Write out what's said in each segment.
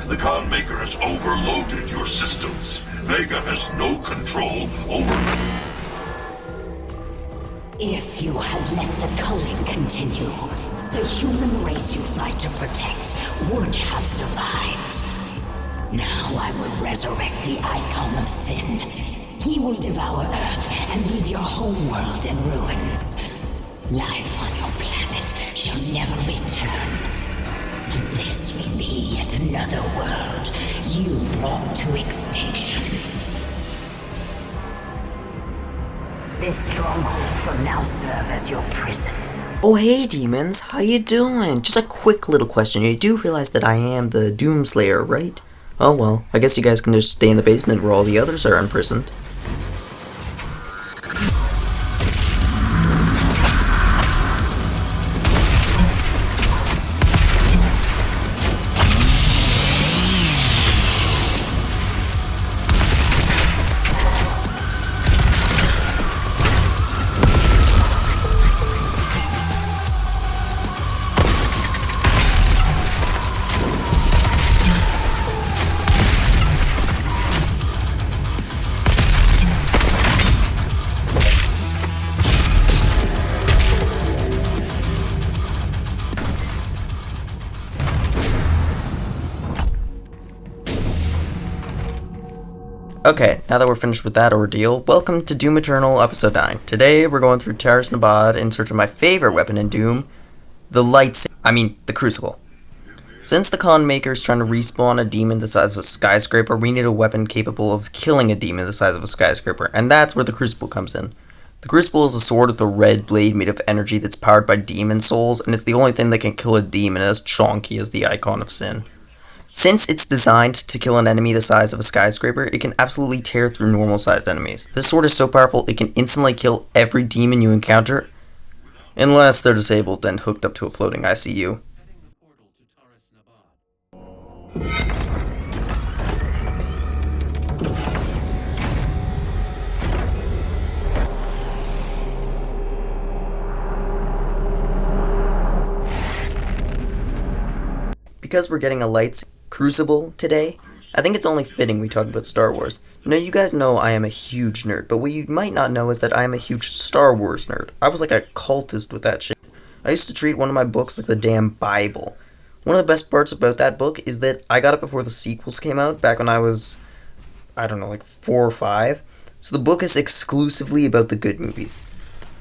The Con Maker has overloaded your systems. Vega has no control over... If you had let the culling continue, the human race you fight to protect would have survived. Now I will resurrect the Icon of Sin. He will devour Earth and leave your homeworld in ruins. Life on your planet shall never return. And this will be yet another world you brought to extinction. This stronghold will now serve as your prison. Oh hey demons, how you doing? Just a quick little question. You do realize that I am the Doomslayer, right? Oh well, I guess you guys can just stay in the basement where all the others are imprisoned. Okay, now that we're finished with that ordeal, welcome to Doom Eternal Episode 9. Today, we're going through Terrace Nabad in search of my favorite weapon in Doom, the the Crucible. Since the Con Maker is trying to respawn a demon the size of a skyscraper, we need a weapon capable of killing a demon the size of a skyscraper, and that's where the Crucible comes in. The Crucible is a sword with a red blade made of energy that's powered by demon souls, and it's the only thing that can kill a demon as chonky as the Icon of Sin. Since it's designed to kill an enemy the size of a skyscraper, it can absolutely tear through normal-sized enemies. This sword is so powerful it can instantly kill every demon you encounter, unless they're disabled and hooked up to a floating ICU. Because we're getting a Lightsaber Crucible today, I think it's only fitting we talk about Star Wars. Now, you guys know I am a huge nerd, but what you might not know is that I am a huge Star Wars nerd. I was like a cultist with that shit. I used to treat one of my books like the damn Bible. One of the best parts about that book is that I got it before the sequels came out, back when I was, I don't know, like 4 or 5. So the book is exclusively about the good movies.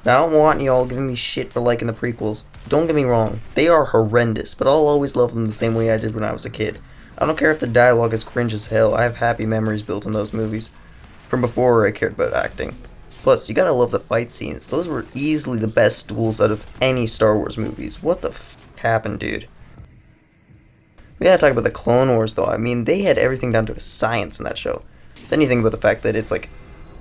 Now, I don't want y'all giving me shit for liking the prequels. Don't get me wrong, they are horrendous, but I'll always love them the same way I did when I was a kid. I don't care if the dialogue is cringe as hell, I have happy memories built in those movies. From before I cared about acting. Plus, you gotta love the fight scenes. Those were easily the best duels out of any Star Wars movies. What the f*** happened, dude? We gotta talk about the Clone Wars, though. I mean, they had everything down to a science in that show. Then you think about the fact that it's like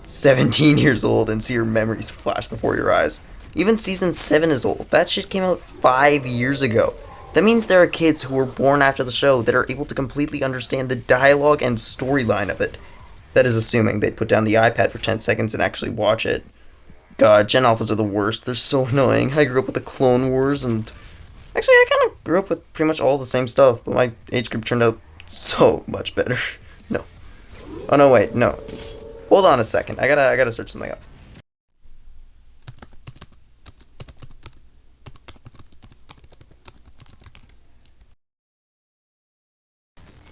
17 years old and see your memories flash before your eyes. Even Season 7 is old. That shit came out 5 years ago. That means there are kids who were born after the show that are able to completely understand the dialogue and storyline of it. That is assuming they put down the iPad for 10 seconds and actually watch it. God, Gen Alphas are the worst. They're so annoying. I grew up with the Clone Wars and... Actually, I kind of grew up with pretty much all the same stuff, but my age group turned out so much better. No. Oh, no, wait, no. Hold on a second. I gotta search something up.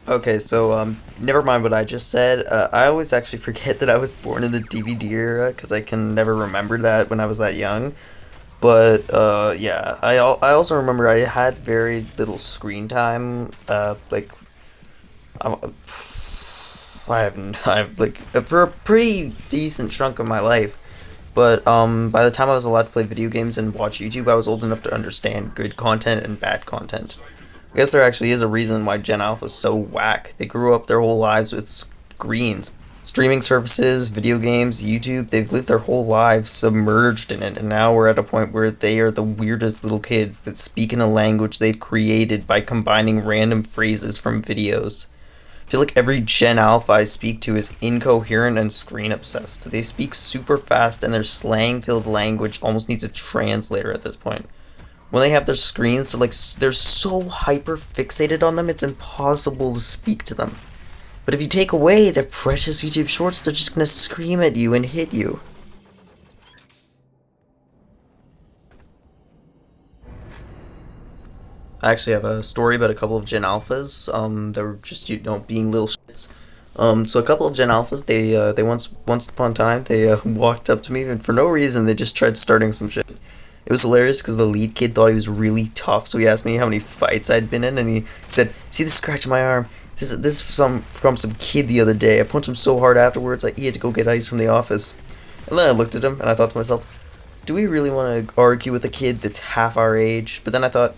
Okay, so, never mind what I just said. I always actually forget that I was born in the DVD era, because I can never remember that when I was that young. But, yeah, I also remember I had very little screen time, like, for a pretty decent chunk of my life. But, by the time I was allowed to play video games and watch YouTube, I was old enough to understand good content and bad content. I guess there actually is a reason why Gen Alpha is so whack. They grew up their whole lives with screens. Streaming services, video games, YouTube, they've lived their whole lives submerged in it, and now we're at a point where they are the weirdest little kids that speak in a language they've created by combining random phrases from videos. I feel like every Gen Alpha I speak to is incoherent and screen obsessed. They speak super fast and their slang-filled language almost needs a translator at this point. When they have their screens, they're so hyper fixated on them, it's impossible to speak to them. But if you take away their precious YouTube shorts, they're just gonna scream at you and hit you. I actually have a story about a couple of Gen Alphas. They were just being little shits. So a couple of Gen Alphas, they once upon a time they walked up to me and for no reason they just tried starting some shit. It was hilarious because the lead kid thought he was really tough, so he asked me how many fights I'd been in, and he said, "See this scratch on my arm? This is from some kid the other day. I punched him so hard afterwards, he had to go get ice from the office." And then I looked at him and I thought to myself, "Do we really want to argue with a kid that's half our age?" But then I thought,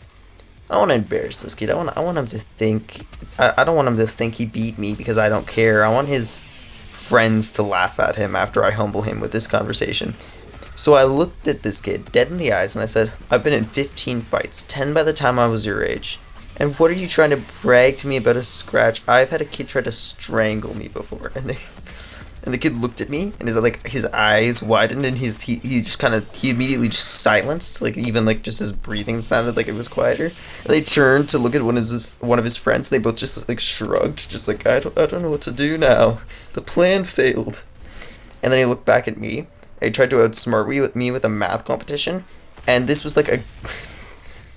I want to embarrass this kid. I want him to think. I don't want him to think he beat me because I don't care. I want his friends to laugh at him after I humble him with this conversation. So I looked at this kid dead in the eyes and I said, "I've been in 15 fights, 10 by the time I was your age. And what are you trying to brag to me about a scratch? I've had a kid try to strangle me before." And the kid looked at me and his eyes widened and he immediately just silenced, even just his breathing sounded like it was quieter. And they turned to look at one of his friends. And they both just shrugged, just I don't know what to do now. The plan failed. And then he looked back at me. He tried to outsmart me with a math competition, and this was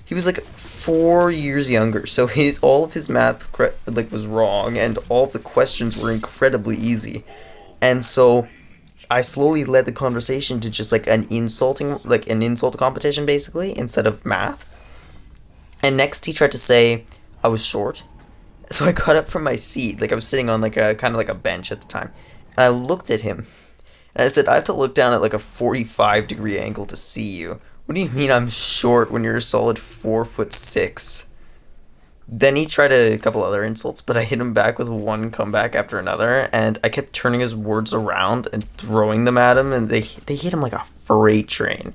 he was 4 years younger, so all of his math was wrong, and all of the questions were incredibly easy, and so I slowly led the conversation to just an insult competition basically instead of math. And next he tried to say I was short, so I got up from my seat, I was sitting on a kind of a bench at the time, and I looked at him. And I said, "I have to look down at a 45-degree angle to see you. What do you mean I'm short when you're a solid 4'6"?" Then he tried a couple other insults, but I hit him back with one comeback after another, and I kept turning his words around and throwing them at him, and they hit him like a freight train.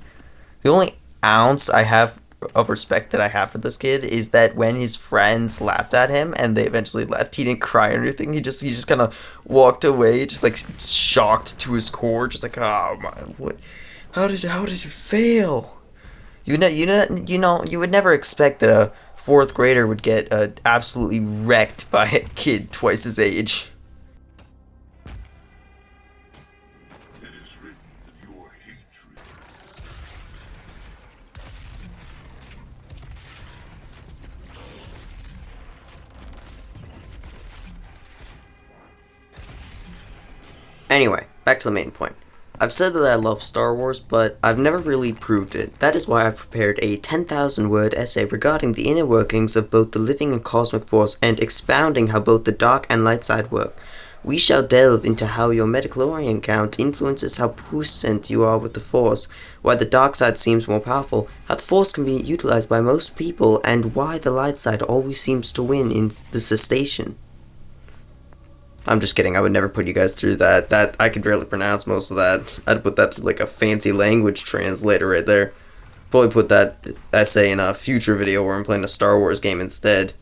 The only ounce I have of respect that I have for this kid is that when his friends laughed at him and they eventually left, he didn't cry or anything. He just kind of walked away, just shocked to his core, just oh my, what? How did you fail? You would never expect that a fourth grader would get absolutely wrecked by a kid twice his age. Anyway, back to the main point. I've said that I love Star Wars, but I've never really proved it. That is why I've prepared a 10,000-word essay regarding the inner workings of both the living and cosmic force and expounding how both the dark and light side work. We shall delve into how your midichlorian count influences how puissant you are with the force, why the dark side seems more powerful, how the force can be utilized by most people, and why the light side always seems to win in the cessation. I'm just kidding, I would never put you guys through that. I could barely pronounce most of that. I'd put that through a fancy language translator right there. Probably put that essay in a future video where I'm playing a Star Wars game instead.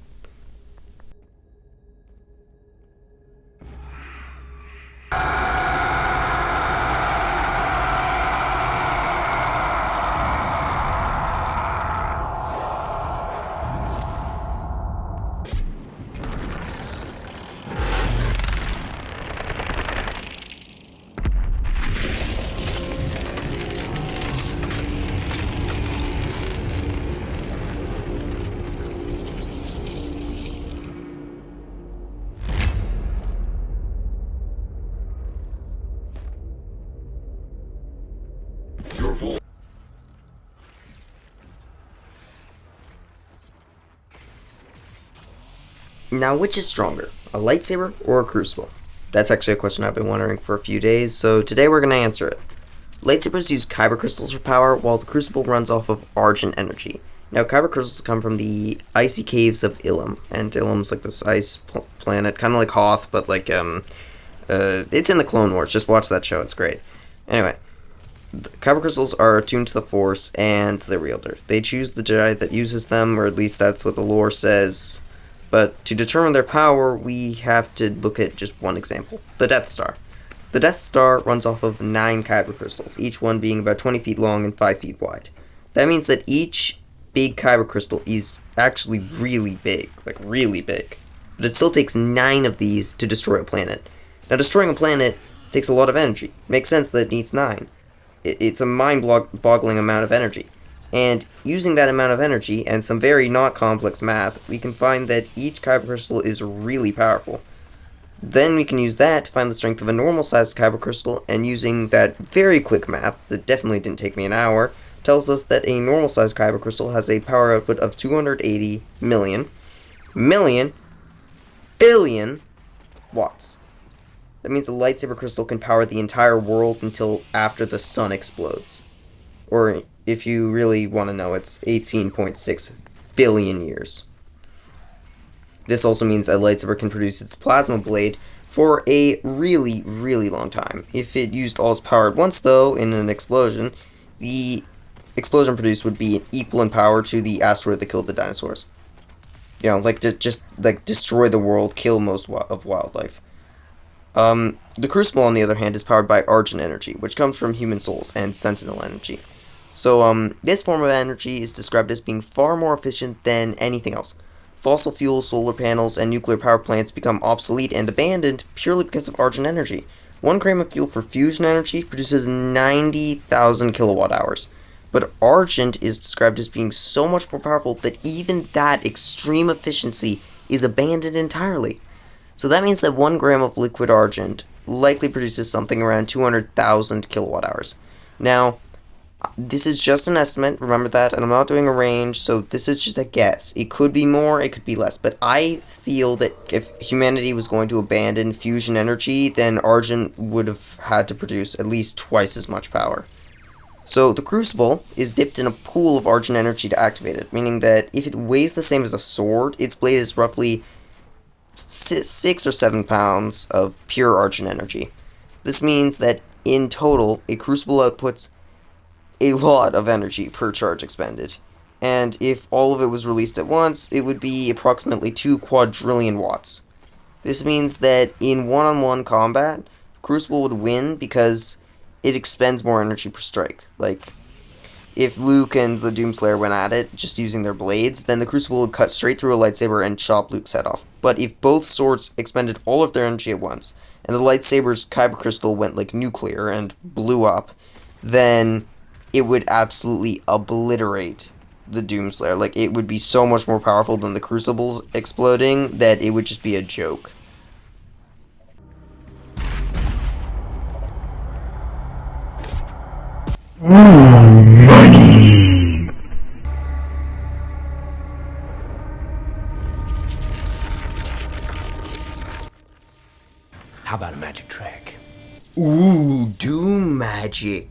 Now, which is stronger, a lightsaber or a crucible? That's actually a question I've been wondering for a few days, so today we're going to answer it. Lightsabers use kyber crystals for power, while the crucible runs off of argent energy. Now, kyber crystals come from the icy caves of Ilum, and Ilum's this ice planet, kind of like Hoth, but it's in the Clone Wars. Just watch that show, it's great. Anyway, the kyber crystals are attuned to the Force and their wielder. They choose the Jedi that uses them, or at least that's what the lore says. But to determine their power, we have to look at just one example, the Death Star. The Death Star runs off of 9 kyber crystals, each one being about 20 feet long and 5 feet wide. That means that each big kyber crystal is actually really big, like really big. But it still takes 9 of these to destroy a planet. Now, destroying a planet takes a lot of energy. Makes sense that it needs 9. It's a mind-boggling amount of energy. And using that amount of energy and some very not complex math, we can find that each kyber crystal is really powerful. Then we can use that to find the strength of a normal-sized kyber crystal, and using that very quick math, that definitely didn't take me an hour, tells us that a normal-sized kyber crystal has a power output of 280 million billion watts. That means a lightsaber crystal can power the entire world until after the sun explodes. Or, if you really want to know, it's 18.6 billion years. This also means a lightsaber can produce its plasma blade for a really, really long time. If it used all its power at once, though, in an explosion, the explosion produced would be equal in power to the asteroid that killed the dinosaurs. You know, like, just destroy the world, kill most of wildlife. The Crucible, on the other hand, is powered by Argent energy, which comes from human souls, and Sentinel energy. So, this form of energy is described as being far more efficient than anything else. Fossil fuels, solar panels, and nuclear power plants become obsolete and abandoned purely because of Argent energy. 1 gram of fuel for fusion energy produces 90,000 kilowatt hours. But Argent is described as being so much more powerful that even that extreme efficiency is abandoned entirely. So that means that 1 gram of liquid Argent likely produces something around 200,000 kilowatt hours. Now, this is just an estimate, remember that, and I'm not doing a range, so this is just a guess. It could be more, it could be less, but I feel that if humanity was going to abandon fusion energy, then Argent would have had to produce at least twice as much power. So the Crucible is dipped in a pool of Argent energy to activate it, meaning that if it weighs the same as a sword, its blade is roughly 6 or 7 pounds of pure Argent energy. This means that in total, a Crucible outputs a lot of energy per charge expended, and if all of it was released at once, it would be approximately 2 quadrillion watts. This means that in one-on-one combat, Crucible would win because it expends more energy per strike. Like, if Luke and the Doomslayer went at it, just using their blades, then the Crucible would cut straight through a lightsaber and chop Luke's head off. But if both swords expended all of their energy at once, and the lightsaber's kyber crystal went like nuclear and blew up, then it would absolutely obliterate the Doomslayer. Like, it would be so much more powerful than the Crucibles exploding that it would just be a joke. How about a magic trick? Ooh, Doom magic.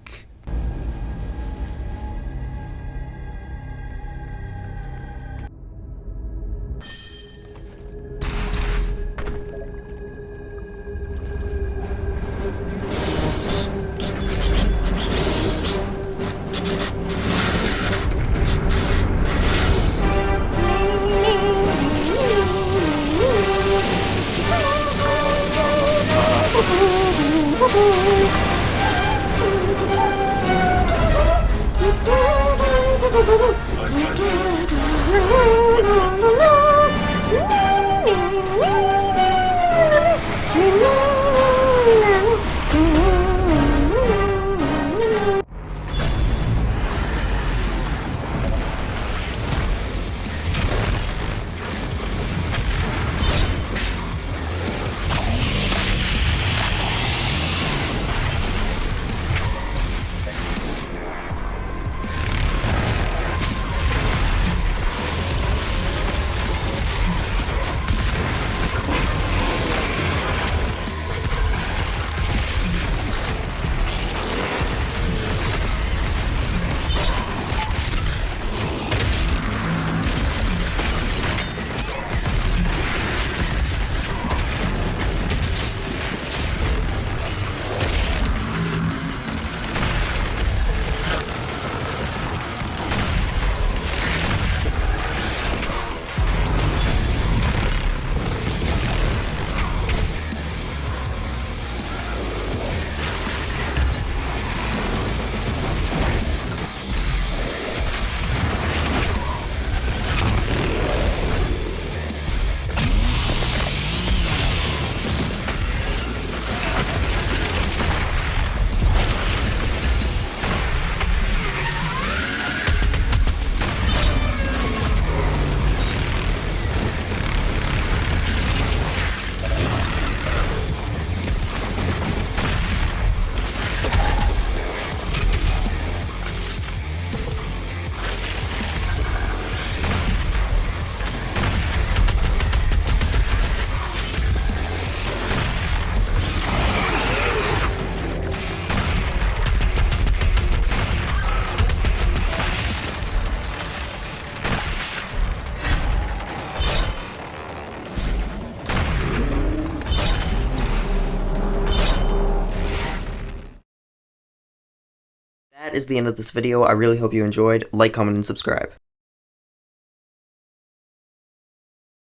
that is the end of this video. I really hope you enjoyed. Like, comment, and subscribe.